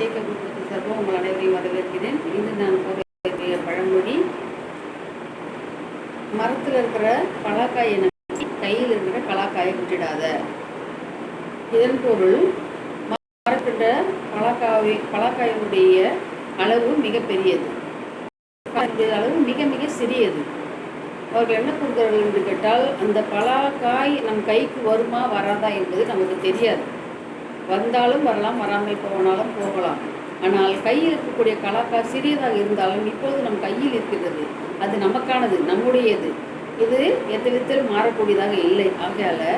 ஏக குடும்பத்தை சார்பாக உங்கள் அனைவரையும் வரவேற்கிறேன். இன்று நான் கூறிய பழமொழி, மரத்தில் இருக்கிற பலாக்காயை நம்பி கையில் இருக்கிற பலாக்காயை விட்டுடாத. இதன் பொருள், மரக்கின்ற பலாக்காயினுடைய அளவு மிக பெரியது, அளவு மிக மிக சிறியது. அவர்கள் என்ன கொடுக்கிறார்கள் என்று கேட்டால், அந்த பலாக்காய் நம் கைக்கு வருமா வராதா என்பது நமக்கு தெரியாது. வந்தாலும் வரலாம், வராமல் போனாலும் போகலாம். ஆனால் கையில் இருக்கக்கூடிய கலாக்காய் சிறியதாக இருந்தாலும் இப்போது நம் கையில் இருக்கிறது, அது நமக்கானது, நம்முடையது. இது எந்த விதத்தில் மாறக்கூடியதாக இல்லை. ஆகையால்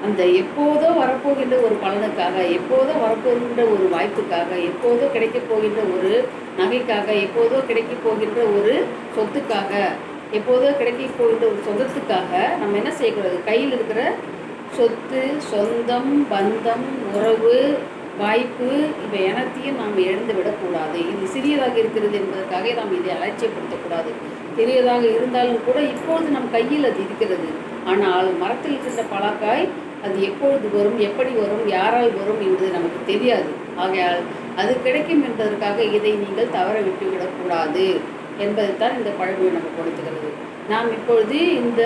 அந்த எப்போதோ வரப்போகின்ற ஒரு பலனுக்காக, எப்போதோ வரப்போகின்ற ஒரு வாய்ப்புக்காக, எப்போதோ கிடைக்கப் போகின்ற ஒரு நகைக்காக, எப்போதோ கிடைக்கப் போகின்ற ஒரு சொத்துக்காக, எப்போதோ கிடைக்கப் போகின்ற ஒரு சொந்தத்துக்காக நம்ம என்ன செய்யக்கூடாது? கையில் இருக்கிற சொத்து, சொந்தம், பந்தம், உறவு, வாய்ப்பு, இவை அனைத்தையும் நாம் இழந்து விடக்கூடாது. இது சிறியதாக இருக்கிறது என்பதற்காக நாம் இதை அலட்சியப்படுத்தக்கூடாது. சிறியதாக இருந்தாலும் கூட இப்பொழுது நம் கையில் அது இருக்கிறது. ஆனால் மரத்தில் இருக்கின்ற பலாக்காய் அது எப்பொழுது வரும், எப்படி வரும், யாரால் வரும் என்பது நமக்கு தெரியாது. ஆகையால் அது கிடைக்கும் என்பதற்காக இதை நீங்கள் தவற விட்டுவிடக்கூடாது என்பதைத்தான் இந்த பழமொழி நமக்கு கொடுத்துகிறது. நாம் இப்பொழுது இந்த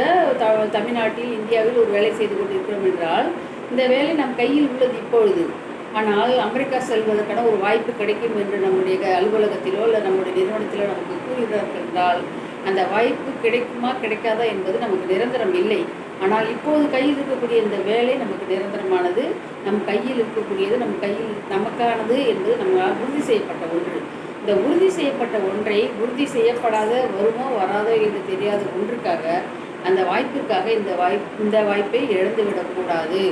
தமிழ்நாட்டில், இந்தியாவில் ஒரு வேலை செய்து கொண்டிருக்கிறோம் என்றால், இந்த வேலை நம் கையில் உள்ளது இப்பொழுது. ஆனால் அமெரிக்கா செல்வதற்கான ஒரு வாய்ப்பு கிடைக்கும் என்று நம்முடைய அலுவலகத்திலோ இல்லை நம்முடைய நிறுவனத்திலோ நமக்கு கூறுகிறார்கள் என்றால், அந்த வாய்ப்பு கிடைக்குமா கிடைக்காதா என்பது நமக்கு நிரந்தரம் இல்லை. ஆனால் இப்போது கையில் இருக்கக்கூடிய இந்த வேலை நமக்கு நிரந்தரமானது, நம் கையில் இருக்கக்கூடியது, நம் கையில் நமக்கானது என்பது நம்மளால் உறுதி செய்யப்பட்ட ஒன்று. இந்த உறுதி செய்யப்பட்ட ஒன்றை உறுதி செய்யப்படாத, வருமோ வராதோ என்று தெரியாத ஒன்றுக்காக, அந்த வாய்ப்பிற்காக இந்த வாய்ப்பை இழந்துவிடக்கூடாது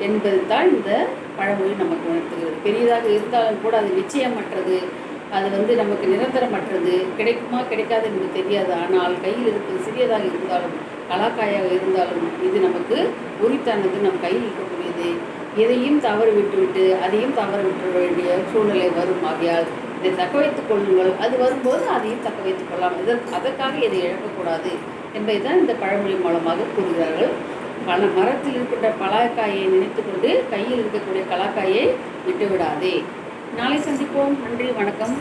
என்பது தான் இந்த பழமொழி நமக்கு உணர்த்துகிறது. பெரியதாக இருந்தாலும் கூட அது நிச்சயமற்றது, அது நமக்கு நிரந்தரமற்றது, கிடைக்குமா கிடைக்காது என்று தெரியாது. ஆனால் கையில் இருப்பது சிறியதாக இருந்தாலும், கலாக்காயாக இருந்தாலும், இது நமக்கு உரித்தானது, நம் கையில் இருக்கக்கூடியது. எதையும் தவறு விட்டுவிட்டு அதையும் தவறு விட்டுற வேண்டிய சூழ்நிலை வரும். ஆகையால் இதை தக்க வைத்துக் கொள்ளுங்கள். அது வரும்போது அதையும் தக்க வைத்துக் கொள்ளலாம். அதற்காக இதை இழக்கக்கூடாது என்பதை தான் இந்த பழமொழி மூலமாக கூறுகிறார்கள். மரத்தில் இருக்கின்ற பலாக்காயை நினைத்து கொண்டு கையில் இருக்கக்கூடிய கலாக்காயை விட்டுவிடாதே. நாளை சந்திப்போம். நன்றி, வணக்கம்.